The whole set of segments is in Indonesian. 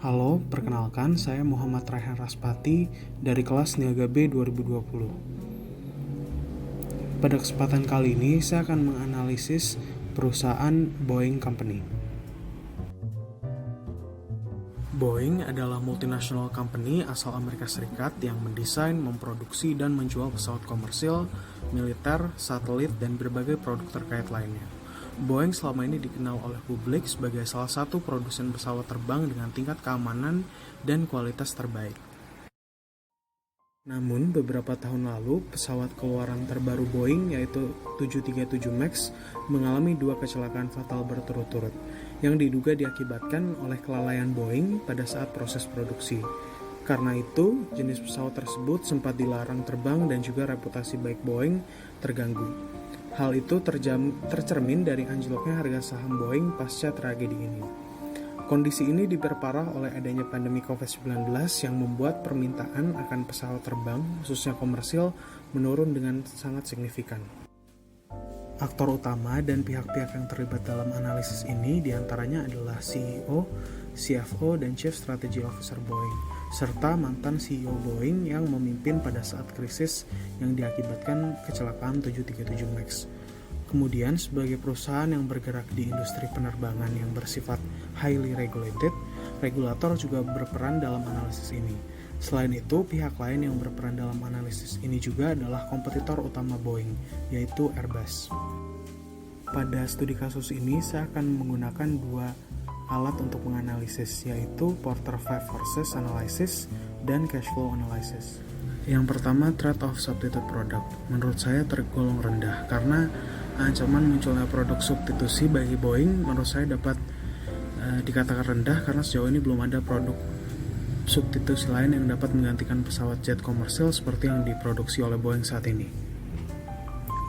Halo, perkenalkan saya Muhammad Raihan Raspati dari kelas Niaga B 2020. Pada kesempatan kali ini saya akan menganalisis perusahaan Boeing Company. Boeing adalah multinational company asal Amerika Serikat yang mendesain, memproduksi, dan menjual pesawat komersil, militer, satelit, dan berbagai produk terkait lainnya. Boeing selama ini dikenal oleh publik sebagai salah satu produsen pesawat terbang dengan tingkat keamanan dan kualitas terbaik. Namun, beberapa tahun lalu, pesawat keluaran terbaru Boeing yaitu 737 MAX mengalami 2 kecelakaan fatal berturut-turut yang diduga diakibatkan oleh kelalaian Boeing pada saat proses produksi. Karena itu, jenis pesawat tersebut sempat dilarang terbang dan juga reputasi baik Boeing terganggu. Hal itu tercermin dari anjloknya harga saham Boeing pasca tragedi ini. Kondisi ini diperparah oleh adanya pandemi COVID-19 yang membuat permintaan akan pesawat terbang, khususnya komersil, menurun dengan sangat signifikan. Aktor utama dan pihak-pihak yang terlibat dalam analisis ini diantaranya adalah CEO, CFO, dan Chief Strategy Officer Boeing, serta mantan CEO Boeing yang memimpin pada saat krisis yang diakibatkan kecelakaan 737 MAX. Kemudian, sebagai perusahaan yang bergerak di industri penerbangan yang bersifat highly regulated, regulator juga berperan dalam analisis ini. Selain itu, pihak lain yang berperan dalam analisis ini juga adalah kompetitor utama Boeing, yaitu Airbus. Pada studi kasus ini, saya akan menggunakan 2 alat untuk menganalisis, yaitu Porter Five Forces Analysis dan Cash Flow Analysis. Yang pertama, Threat of Substitute Product. Menurut saya tergolong rendah, karena ancaman munculnya produk substitusi bagi Boeing menurut saya dapat dikatakan rendah karena sejauh ini belum ada produk substitusi lain yang dapat menggantikan pesawat jet komersil seperti yang diproduksi oleh Boeing saat ini.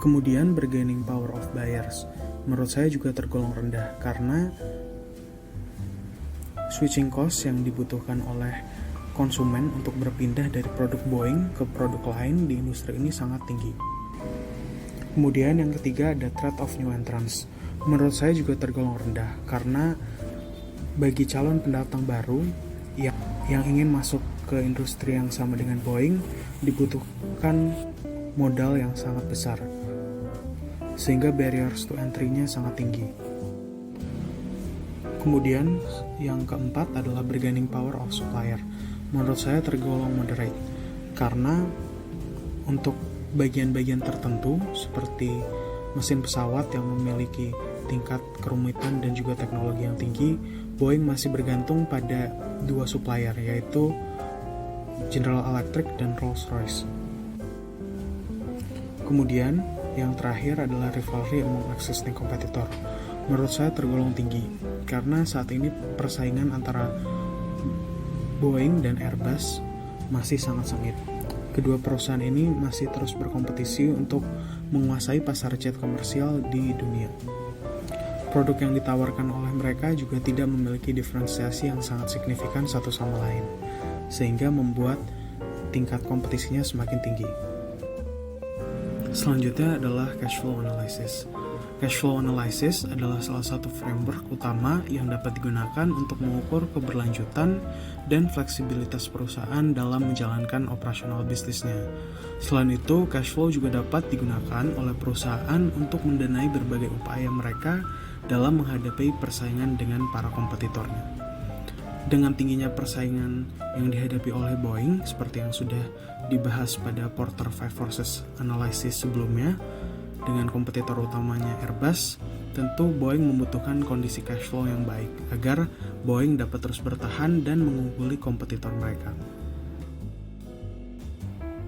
Kemudian, bargaining power of buyers menurut saya juga tergolong rendah karena switching cost yang dibutuhkan oleh konsumen untuk berpindah dari produk Boeing ke produk lain di industri ini sangat tinggi. Kemudian yang ketiga ada threat of new entrants. Menurut saya juga tergolong rendah karena bagi calon pendatang baru yang ingin masuk ke industri yang sama dengan Boeing dibutuhkan modal yang sangat besar, sehingga barriers to entry-nya sangat tinggi. Kemudian yang keempat adalah bargaining power of supplier. Menurut saya tergolong moderate karena untuk bagian-bagian tertentu seperti mesin pesawat yang memiliki tingkat kerumitan dan juga teknologi yang tinggi, Boeing masih bergantung pada 2 supplier, yaitu General Electric dan Rolls-Royce. Kemudian yang terakhir adalah rivalry among existing competitor. Menurut saya tergolong tinggi karena saat ini persaingan antara Boeing dan Airbus masih sangat sengit. Kedua perusahaan ini masih terus berkompetisi untuk menguasai pasar jet komersial di dunia. Produk yang ditawarkan oleh mereka juga tidak memiliki diferensiasi yang sangat signifikan satu sama lain, sehingga membuat tingkat kompetisinya semakin tinggi. Selanjutnya adalah cash flow analysis. Cash flow analysis adalah salah satu framework utama yang dapat digunakan untuk mengukur keberlanjutan dan fleksibilitas perusahaan dalam menjalankan operasional bisnisnya. Selain itu, cash flow juga dapat digunakan oleh perusahaan untuk mendanai berbagai upaya mereka dalam menghadapi persaingan dengan para kompetitornya. Dengan tingginya persaingan yang dihadapi oleh Boeing, seperti yang sudah dibahas pada Porter Five Forces Analysis sebelumnya, dengan kompetitor utamanya Airbus, tentu Boeing membutuhkan kondisi cash flow yang baik agar Boeing dapat terus bertahan dan mengungguli kompetitor mereka.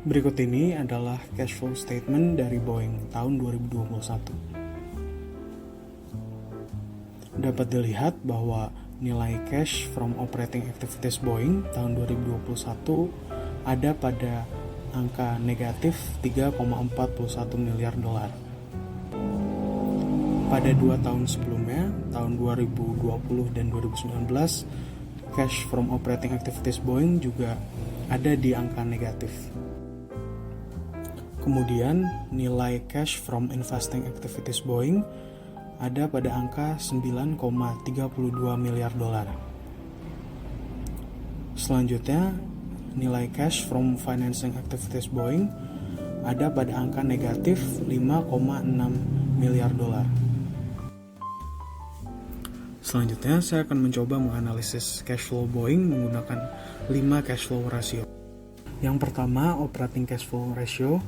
Berikut ini adalah cash flow statement dari Boeing tahun 2021. Dapat dilihat bahwa nilai cash from operating activities Boeing tahun 2021 ada pada angka negatif 3,41 miliar dolar. Pada 2 tahun sebelumnya, tahun 2020 dan 2019, cash from operating activities Boeing juga ada di angka negatif. Kemudian, nilai cash from investing activities Boeing ada pada angka 9,32 miliar dolar. Selanjutnya, nilai cash from financing activities Boeing ada pada angka negatif 5,6 miliar dolar. Selanjutnya, saya akan mencoba menganalisis cash flow Boeing menggunakan 5 cash flow ratio. Yang pertama, operating cash flow ratio.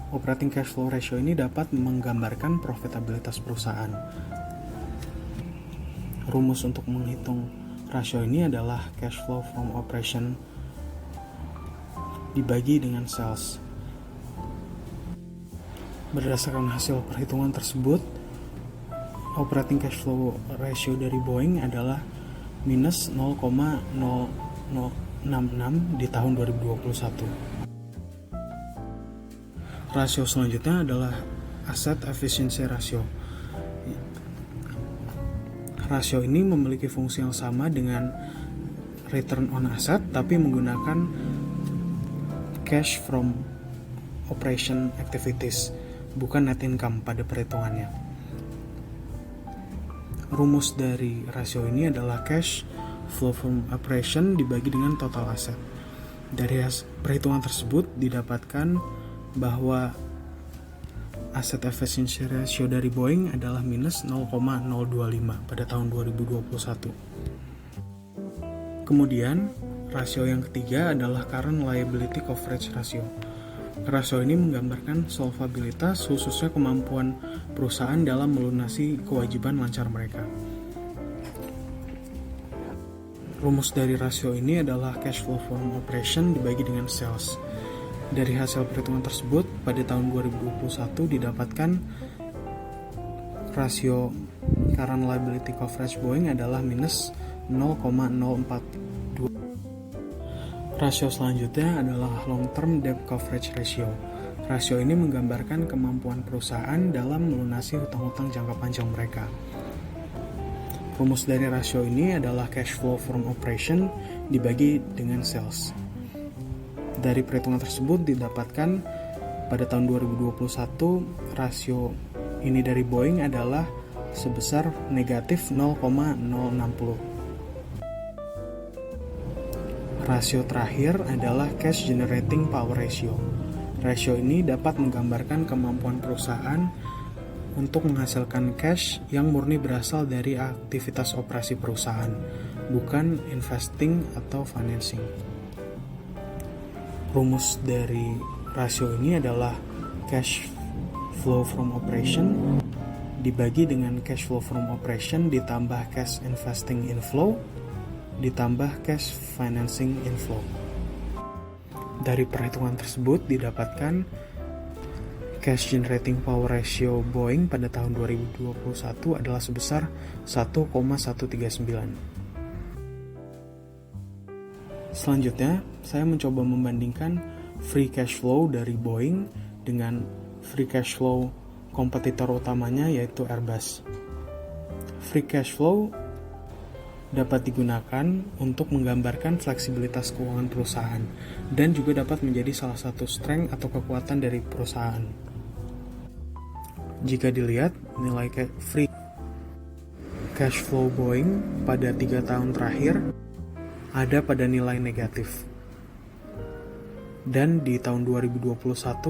Operating cash flow ratio ini dapat menggambarkan profitabilitas perusahaan. Rumus untuk menghitung rasio ini adalah cash flow from operation dibagi dengan sales. Berdasarkan hasil perhitungan tersebut, operating cash flow ratio dari Boeing adalah minus 0,0066 di tahun 2021. Rasio selanjutnya adalah asset efficiency ratio. Rasio ini memiliki fungsi yang sama dengan return on asset, tapi menggunakan cash from operation activities, bukan net income pada perhitungannya. Rumus dari rasio ini adalah cash flow from operation dibagi dengan total aset. Dari perhitungan tersebut didapatkan bahwa asset efficiency ratio dari Boeing adalah minus 0,025 pada tahun 2021. Kemudian, rasio yang ketiga adalah current liability coverage ratio. Rasio ini menggambarkan solvabilitas, khususnya kemampuan perusahaan dalam melunasi kewajiban lancar mereka. Rumus dari rasio ini adalah cash flow from operation dibagi dengan sales. Dari hasil perhitungan tersebut, pada tahun 2021 didapatkan rasio current liability coverage Boeing adalah minus 0,042. Rasio selanjutnya adalah long-term debt coverage ratio. Rasio ini menggambarkan kemampuan perusahaan dalam melunasi hutang-hutang jangka panjang mereka. Rumus dari rasio ini adalah cash flow from operation dibagi dengan sales. Dari perhitungan tersebut didapatkan pada tahun 2021 rasio ini dari Boeing adalah sebesar negatif 0,060. Rasio terakhir adalah cash generating power ratio. Rasio ini dapat menggambarkan kemampuan perusahaan untuk menghasilkan cash yang murni berasal dari aktivitas operasi perusahaan, bukan investing atau financing. Rumus dari rasio ini adalah cash flow from operation dibagi dengan cash flow from operation ditambah cash investing inflow ditambah cash financing inflow. Dari perhitungan tersebut didapatkan cash generating power ratio Boeing pada tahun 2021 adalah sebesar 1,139. Selanjutnya, saya mencoba membandingkan free cash flow dari Boeing dengan free cash flow kompetitor utamanya yaitu Airbus. Free cash flow dapat digunakan untuk menggambarkan fleksibilitas keuangan perusahaan dan juga dapat menjadi salah satu strength atau kekuatan dari perusahaan. Jika dilihat, nilai free cash flow Boeing pada 3 tahun terakhir ada pada nilai negatif. Dan di tahun 2021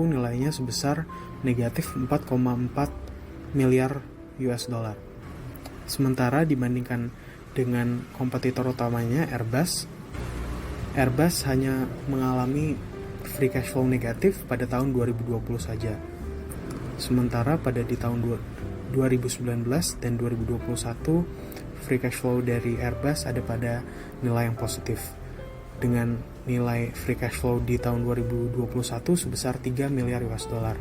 nilainya sebesar negatif 4,4 miliar US dollar. Sementara dibandingkan dengan kompetitor utamanya Airbus hanya mengalami free cash flow negatif pada tahun 2020 saja. Sementara pada di tahun 2019 dan 2021 free cash flow dari Airbus ada pada nilai yang positif dengan nilai free cash flow di tahun 2021 sebesar 3 miliar US dollar.